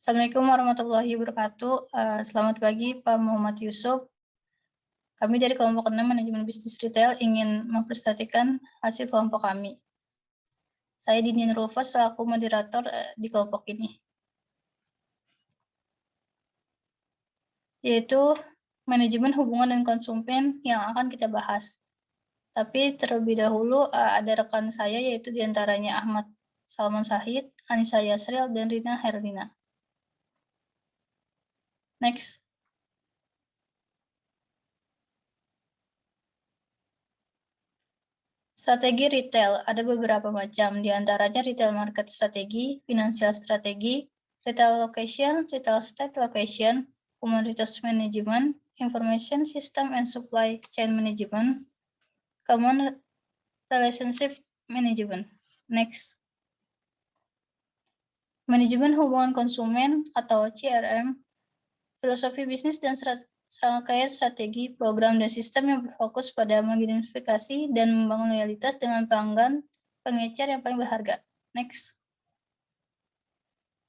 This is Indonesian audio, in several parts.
Assalamualaikum warahmatullahi wabarakatuh. Selamat pagi, Pak Muhammad Yusuf. Kami dari kelompok 6 Manajemen Bisnis Retail ingin mempresentasikan hasil kelompok kami. Saya Dinian Rufas selaku moderator di kelompok ini, yaitu manajemen hubungan dengan konsumen yang akan kita bahas. Tapi terlebih dahulu ada rekan saya, yaitu diantaranya Ahmad Salman Sahid, Anissa Yasril, dan Rina Herlina. Next. Strategi retail ada beberapa macam, diantaranya retail market strategi, financial strategi, retail location, retail state location, human resource management, information system and supply chain management, common relationship management. Next. Manajemen hubungan konsumen atau CRM, filosofi bisnis dan serangkaian strategi, program, dan sistem yang berfokus pada mengidentifikasi dan membangun loyalitas dengan pelanggan pengecer yang paling berharga. Next.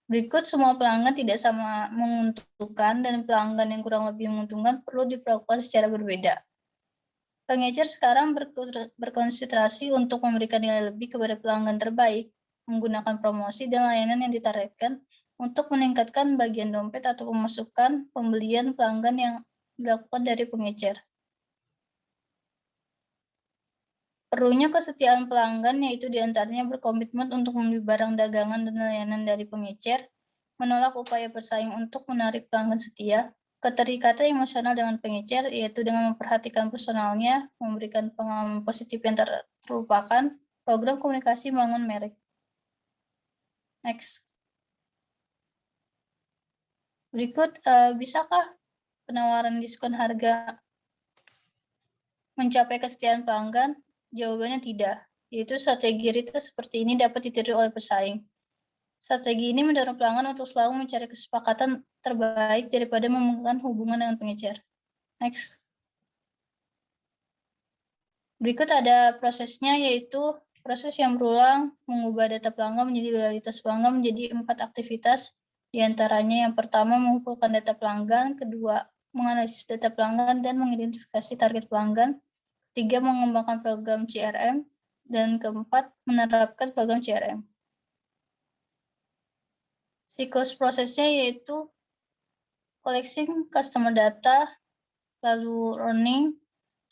Berikut semua pelanggan tidak sama menguntungkan dan pelanggan yang kurang lebih menguntungkan perlu diperlakukan secara berbeda. Pengecer sekarang berkonsentrasi untuk memberikan nilai lebih kepada pelanggan terbaik, menggunakan promosi dan layanan yang ditargetkan untuk meningkatkan bagian dompet atau pemasukan pembelian pelanggan yang dilakukan dari pengecer. Perlunya kesetiaan pelanggan, yaitu diantaranya berkomitmen untuk membeli barang dagangan dan layanan dari pengecer, menolak upaya pesaing untuk menarik pelanggan setia, keterikatan emosional dengan pengecer, yaitu dengan memperhatikan personalnya, memberikan pengalaman positif yang terlupakan, program komunikasi membangun merek. Next. Berikut, bisakah penawaran diskon harga mencapai kesetiaan pelanggan? Jawabannya tidak, yaitu strategi retail seperti ini dapat ditiru oleh pesaing. Strategi ini mendorong pelanggan untuk selalu mencari kesepakatan terbaik daripada memegangkan hubungan dengan pengecer. Next. Berikut ada prosesnya, yaitu proses yang berulang, mengubah data pelanggan menjadi loyalitas pelanggan menjadi 4 aktivitas, diantaranya yang pertama mengumpulkan data pelanggan, kedua menganalisis data pelanggan dan mengidentifikasi target pelanggan, ketiga mengembangkan program CRM, dan keempat menerapkan program CRM. Siklus prosesnya yaitu collecting customer data, lalu learning,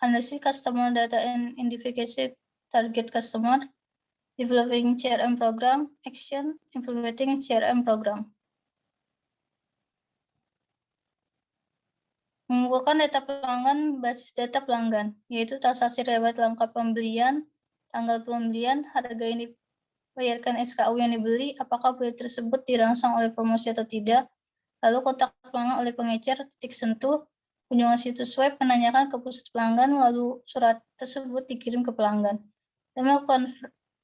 analysis customer data and identification target customer, developing CRM program, action, implementing CRM program. Mengumpulkan data pelanggan basis data pelanggan, yaitu transaksi riwayat lengkap pembelian, tanggal pembelian, harga yang dibayarkan SKU yang dibeli, apakah beli tersebut dirangsang oleh promosi atau tidak, lalu kontak pelanggan oleh pengecer, titik sentuh, kunjungan situs web menanyakan ke pusat pelanggan, lalu surat tersebut dikirim ke pelanggan. Dan melakukan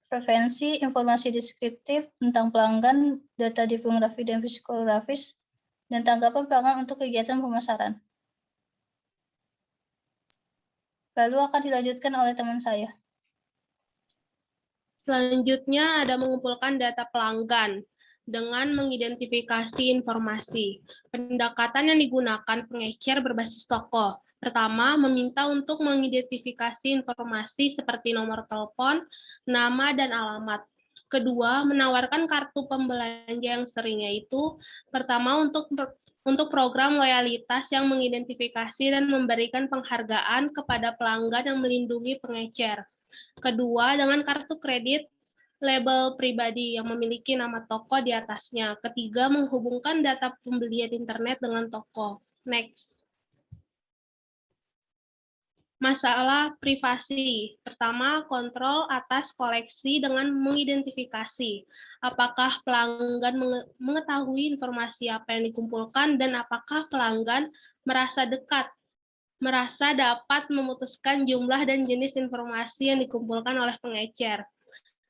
preferensi informasi deskriptif tentang pelanggan, data demografi dan psikografis, dan tanggapan pelanggan untuk kegiatan pemasaran. Lalu akan dilanjutkan oleh teman saya. Selanjutnya ada mengumpulkan data pelanggan dengan mengidentifikasi informasi. Pendekatan yang digunakan pengecer berbasis toko. Pertama, meminta untuk mengidentifikasi informasi seperti nomor telepon, nama, dan alamat. Kedua, menawarkan kartu pembelanja yang sering, yaitu pertama untuk program loyalitas yang mengidentifikasi dan memberikan penghargaan kepada pelanggan yang melindungi pengecer. Kedua, dengan kartu kredit label pribadi yang memiliki nama toko di atasnya. Ketiga, menghubungkan data pembelian internet dengan toko. Next. Masalah privasi. Pertama, kontrol atas koleksi dengan mengidentifikasi apakah pelanggan mengetahui informasi apa yang dikumpulkan dan apakah pelanggan merasa dapat memutuskan jumlah dan jenis informasi yang dikumpulkan oleh pengecer.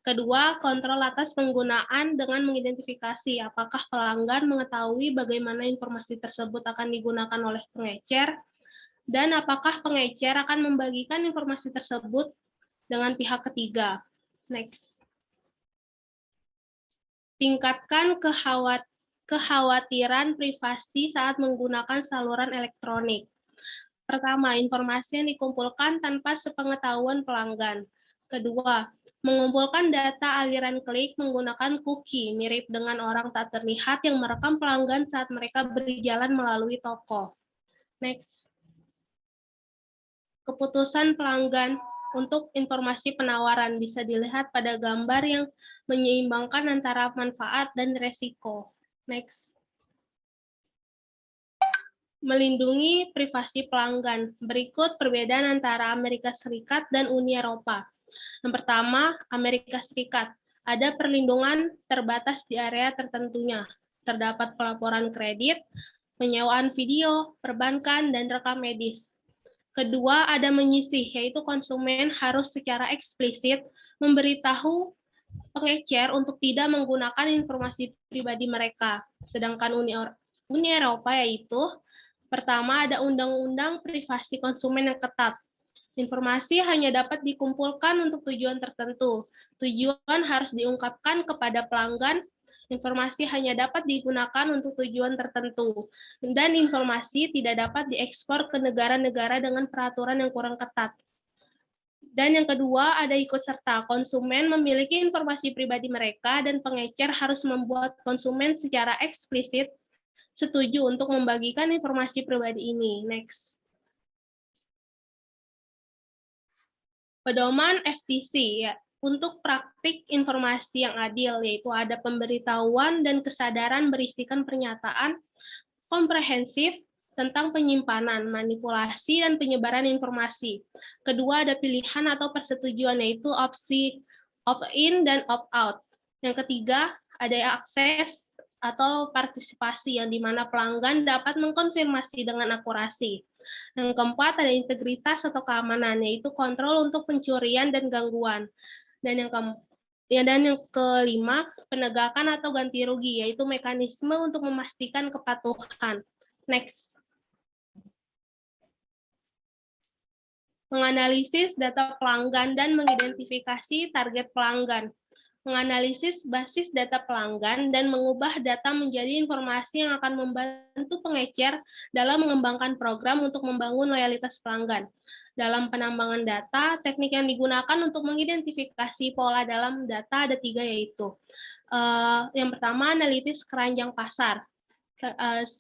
Kedua, kontrol atas penggunaan dengan mengidentifikasi apakah pelanggan mengetahui bagaimana informasi tersebut akan digunakan oleh pengecer, dan apakah pengecer akan membagikan informasi tersebut dengan pihak ketiga. Next. Tingkatkan kekhawatiran privasi saat menggunakan saluran elektronik. Pertama, informasi yang dikumpulkan tanpa sepengetahuan pelanggan. Kedua, mengumpulkan data aliran klik menggunakan cookie, mirip dengan orang tak terlihat yang merekam pelanggan saat mereka berjalan melalui toko. Next. Keputusan pelanggan untuk informasi penawaran bisa dilihat pada gambar yang menyeimbangkan antara manfaat dan resiko. Next. Melindungi privasi pelanggan. Berikut perbedaan antara Amerika Serikat dan Uni Eropa. Yang pertama, Amerika Serikat. Ada perlindungan terbatas di area tertentunya. Terdapat pelaporan kredit, penyewaan video, perbankan, dan rekam medis. Kedua, ada menyisih, yaitu konsumen harus secara eksplisit memberitahu pengecer untuk tidak menggunakan informasi pribadi mereka. Sedangkan Uni Eropa yaitu pertama, ada undang-undang privasi konsumen yang ketat. Informasi hanya dapat dikumpulkan untuk tujuan tertentu. Tujuan harus diungkapkan kepada pelanggan. Informasi hanya dapat digunakan untuk tujuan tertentu. Dan informasi tidak dapat diekspor ke negara-negara dengan peraturan yang kurang ketat. Dan yang kedua, ada ikut serta. Konsumen memiliki informasi pribadi mereka dan pengecer harus membuat konsumen secara eksplisit setuju untuk membagikan informasi pribadi ini. Next. Pedoman FTC ya, untuk praktik informasi yang adil, yaitu ada pemberitahuan dan kesadaran berisikan pernyataan komprehensif tentang penyimpanan, manipulasi, dan penyebaran informasi. Kedua, ada pilihan atau persetujuan, yaitu opsi opt-in dan opt-out. Yang ketiga, ada akses atau partisipasi yang dimana pelanggan dapat mengkonfirmasi dengan akurasi. Yang keempat, ada integritas atau keamanan, yaitu kontrol untuk pencurian dan gangguan. Dan yang kelima, penegakan atau ganti rugi, yaitu mekanisme untuk memastikan kepatuhan. Next. Menganalisis data pelanggan dan mengidentifikasi target pelanggan. Menganalisis basis data pelanggan dan mengubah data menjadi informasi yang akan membantu pengecer dalam mengembangkan program untuk membangun loyalitas pelanggan. Dalam penambangan data, teknik yang digunakan untuk mengidentifikasi pola dalam data ada 3, yaitu yang pertama, analisis keranjang pasar.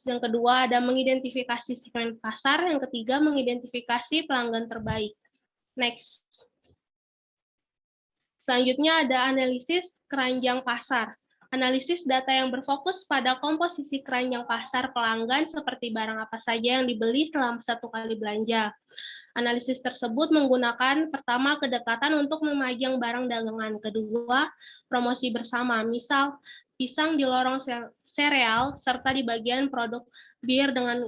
Yang kedua, ada mengidentifikasi segmen pasar. Yang ketiga, mengidentifikasi pelanggan terbaik. Next. Selanjutnya ada analisis keranjang pasar. Analisis data yang berfokus pada komposisi keranjang pasar pelanggan seperti barang apa saja yang dibeli selama 1 kali belanja. Analisis tersebut menggunakan pertama kedekatan untuk memajang barang dagangan, kedua promosi bersama, misal pisang di lorong sereal serta di bagian produk bir dengan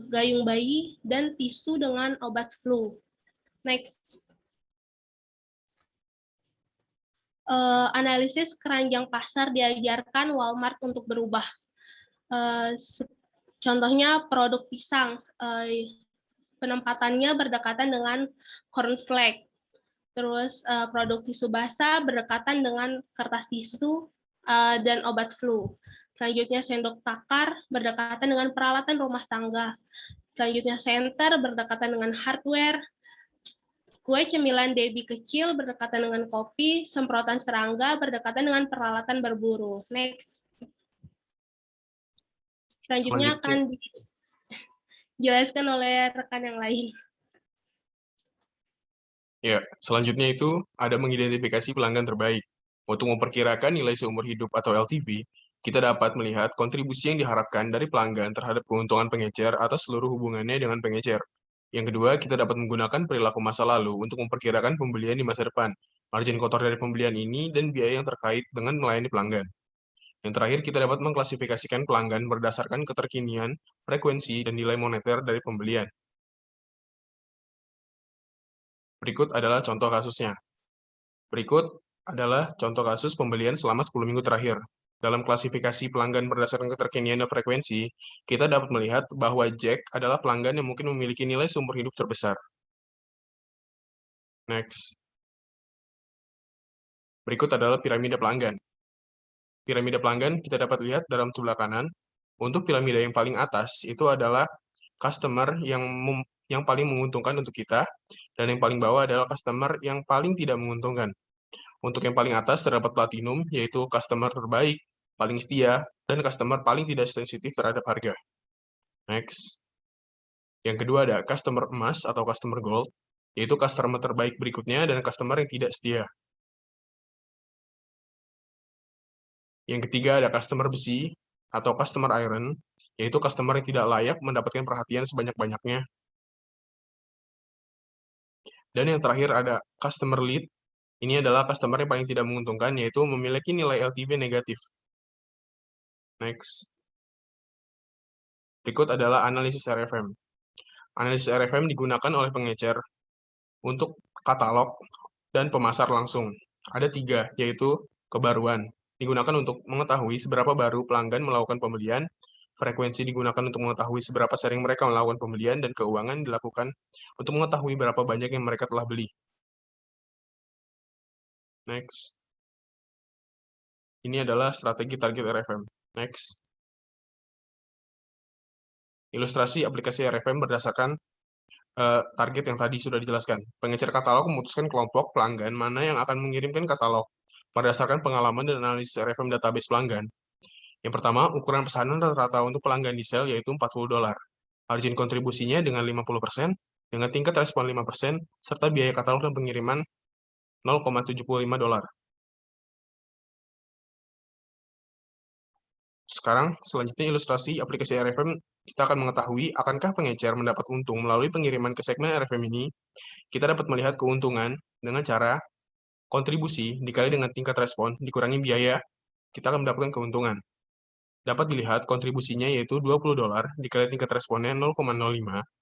gayung bayi dan tisu dengan obat flu. Next. Analisis keranjang pasar diajarkan Walmart untuk berubah. Contohnya produk pisang, penempatannya berdekatan dengan cornflake. Terus produk tisu basah berdekatan dengan kertas tisu dan obat flu. Selanjutnya sendok takar berdekatan dengan peralatan rumah tangga. Selanjutnya senter berdekatan dengan hardware. Kue cemilan Debbie kecil berdekatan dengan kopi, semprotan serangga berdekatan dengan peralatan berburu. Next. Selanjutnya akan dijelaskan oleh rekan yang lain. Ya, selanjutnya itu ada mengidentifikasi pelanggan terbaik. Untuk memperkirakan nilai seumur hidup atau LTV, kita dapat melihat kontribusi yang diharapkan dari pelanggan terhadap keuntungan pengecer atas seluruh hubungannya dengan pengecer. Yang kedua, kita dapat menggunakan perilaku masa lalu untuk memperkirakan pembelian di masa depan, margin kotor dari pembelian ini, dan biaya yang terkait dengan melayani pelanggan. Yang terakhir, kita dapat mengklasifikasikan pelanggan berdasarkan keterkinian, frekuensi, dan nilai moneter dari pembelian. Berikut adalah contoh kasusnya. Berikut adalah contoh kasus pembelian selama 10 minggu terakhir. Dalam klasifikasi pelanggan berdasarkan keterkinian dan frekuensi, kita dapat melihat bahwa Jack adalah pelanggan yang mungkin memiliki nilai seumur hidup terbesar. Next. Berikut adalah piramida pelanggan. piramida pelanggan kita dapat lihat dalam sebelah kanan. Untuk piramida yang paling atas itu adalah customer yang paling menguntungkan untuk kita, dan yang paling bawah adalah customer yang paling tidak menguntungkan. Untuk yang paling atas terdapat platinum, yaitu customer terbaik, paling setia, dan customer paling tidak sensitif terhadap harga. Next. Yang kedua ada customer emas atau customer gold, yaitu customer terbaik berikutnya dan customer yang tidak setia. Yang ketiga ada customer besi atau customer iron, yaitu customer yang tidak layak mendapatkan perhatian sebanyak-banyaknya. Dan yang terakhir ada customer lead. Ini adalah customer yang paling tidak menguntungkan, yaitu memiliki nilai LTV negatif. Next. Berikut adalah analisis RFM. Analisis RFM digunakan oleh pengecer untuk katalog dan pemasar langsung. Ada 3, yaitu kebaruan. Digunakan untuk mengetahui seberapa baru pelanggan melakukan pembelian, frekuensi digunakan untuk mengetahui seberapa sering mereka melakukan pembelian, dan keuangan dilakukan untuk mengetahui berapa banyak yang mereka telah beli. Next. Ini adalah strategi target RFM. Next. Ilustrasi aplikasi RFM berdasarkan target yang tadi sudah dijelaskan. Pengecer katalog memutuskan kelompok pelanggan mana yang akan mengirimkan katalog berdasarkan pengalaman dan analisis RFM database pelanggan. Yang pertama, ukuran pesanan rata-rata untuk pelanggan diesel yaitu $40. Margin kontribusinya dengan 50%, dengan tingkat respon 5%, serta biaya katalog dan pengiriman $0,75. Sekarang, selanjutnya ilustrasi aplikasi RFM, kita akan mengetahui akankah pengecer mendapat untung melalui pengiriman ke segmen RFM ini. Kita dapat melihat keuntungan dengan cara kontribusi dikali dengan tingkat respon dikurangi biaya, kita akan mendapatkan keuntungan. Dapat dilihat kontribusinya yaitu $20 dikali tingkat responnya 0,05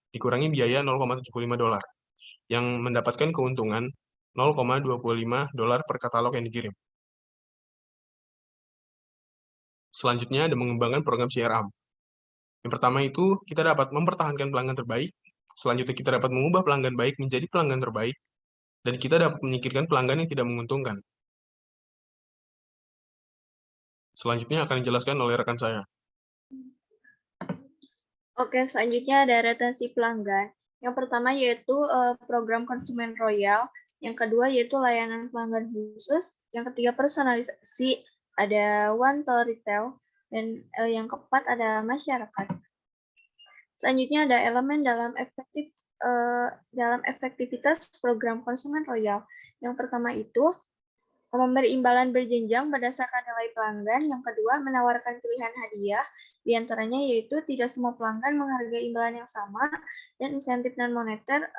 dikurangi biaya $0,75, yang mendapatkan keuntungan $0,25 per katalog yang dikirim. Selanjutnya ada mengembangkan program CRM. Yang pertama itu, kita dapat mempertahankan pelanggan terbaik. Selanjutnya kita dapat mengubah pelanggan baik menjadi pelanggan terbaik. Dan kita dapat menyingkirkan pelanggan yang tidak menguntungkan. Selanjutnya akan dijelaskan oleh rekan saya. Oke, selanjutnya ada retensi pelanggan. Yang pertama yaitu program konsumen royal. Yang kedua yaitu layanan pelanggan khusus. Yang ketiga personalisasi, ada one to retail. Dan yang keempat ada masyarakat. Selanjutnya ada elemen dalam efektivitas program konsumen royal. Yang pertama itu memberi imbalan berjenjang berdasarkan nilai pelanggan. Yang kedua, menawarkan pilihan hadiah. Di antaranya yaitu tidak semua pelanggan menghargai imbalan yang sama, dan insentif non-moneter,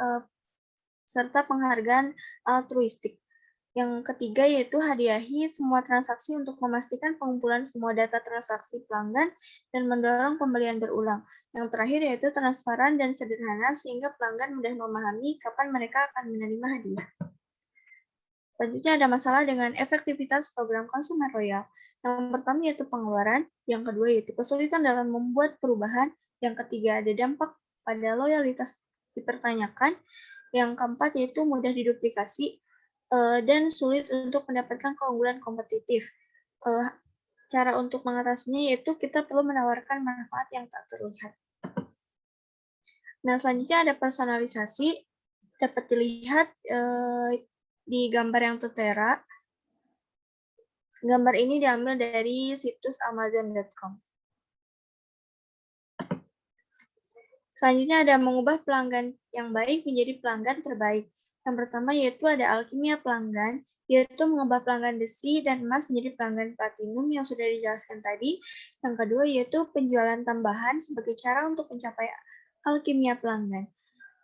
serta penghargaan altruistik. Yang ketiga yaitu hadiahi semua transaksi untuk memastikan pengumpulan semua data transaksi pelanggan dan mendorong pembelian berulang. Yang terakhir yaitu transparan dan sederhana sehingga pelanggan mudah memahami kapan mereka akan menerima hadiah. Selanjutnya ada masalah dengan efektivitas program konsumen royal. Yang pertama yaitu pengeluaran, yang kedua yaitu kesulitan dalam membuat perubahan, yang ketiga ada dampak pada loyalitas dipertanyakan, yang keempat yaitu mudah diduplikasi, dan sulit untuk mendapatkan keunggulan kompetitif. Cara untuk mengatasinya yaitu kita perlu menawarkan manfaat yang tak terlihat. Nah, selanjutnya ada personalisasi, dapat dilihat di gambar yang tertera. Gambar ini diambil dari situs amazon.com. Selanjutnya ada mengubah pelanggan yang baik menjadi pelanggan terbaik. Yang pertama yaitu ada alkimia pelanggan, yaitu mengubah pelanggan besi dan emas menjadi pelanggan platinum yang sudah dijelaskan tadi. Yang kedua yaitu penjualan tambahan sebagai cara untuk mencapai alkimia pelanggan.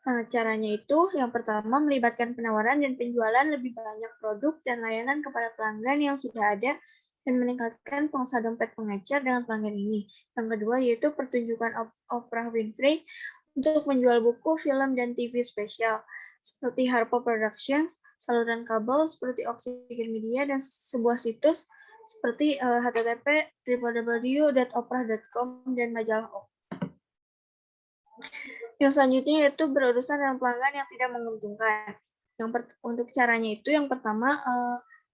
Nah, caranya itu yang pertama melibatkan penawaran dan penjualan lebih banyak produk dan layanan kepada pelanggan yang sudah ada dan meningkatkan pangsa dompet pengecer dengan pelanggan ini. Yang kedua yaitu pertunjukan Oprah Winfrey untuk menjual buku, film, dan TV spesial seperti Harpo Productions, saluran kabel seperti Oxygen Media, dan sebuah situs seperti http://www.oprah.com dan majalah O. Yang selanjutnya yaitu berurusan dengan pelanggan yang tidak menguntungkan. Untuk caranya itu yang pertama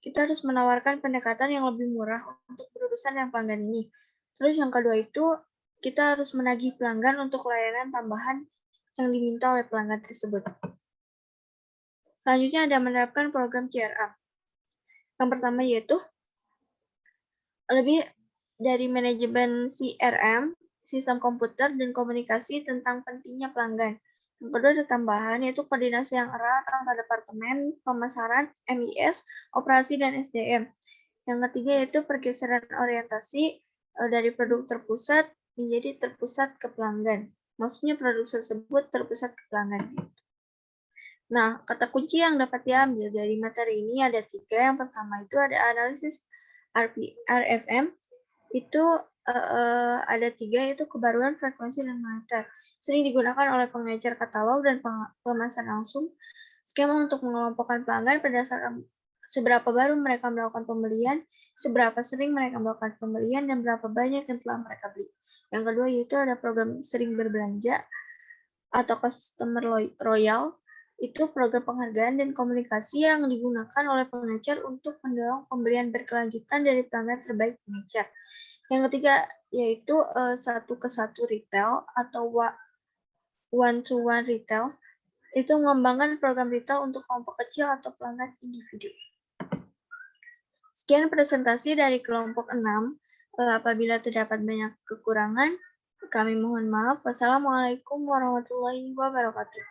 kita harus menawarkan pendekatan yang lebih murah untuk berurusan dengan pelanggan ini. Terus yang kedua itu, kita harus menagih pelanggan untuk layanan tambahan yang diminta oleh pelanggan tersebut. Selanjutnya ada menerapkan program CRM. Yang pertama yaitu lebih dari manajemen CRM, sistem komputer, dan komunikasi tentang pentingnya pelanggan. Yang kedua ada tambahan yaitu koordinasi yang erat antara departemen, pemasaran, MIS, operasi, dan SDM. Yang ketiga yaitu pergeseran orientasi dari produk terpusat menjadi terpusat ke pelanggan. Maksudnya produk tersebut terpusat ke pelanggan. Nah, kata kunci yang dapat diambil dari materi ini ada 3. Yang pertama itu ada analisis RFM. Itu ada 3 yaitu kebaruan, frekuensi, dan moneter. Sering digunakan oleh pengecer katalog dan pemesan langsung. Skema untuk mengelompokkan pelanggan berdasarkan seberapa baru mereka melakukan pembelian, seberapa sering mereka melakukan pembelian, dan berapa banyak yang telah mereka beli. Yang kedua yaitu ada program sering berbelanja atau customer royal. Itu program penghargaan dan komunikasi yang digunakan oleh pengecer untuk mendorong pembelian berkelanjutan dari pelanggan terbaik pengecer. Yang ketiga yaitu 1-ke-1 retail atau one-to-one retail. Itu mengembangkan program retail untuk kelompok kecil atau pelanggan individu. Sekian presentasi dari kelompok 6. Apabila terdapat banyak kekurangan, kami mohon maaf. Wassalamualaikum warahmatullahi wabarakatuh.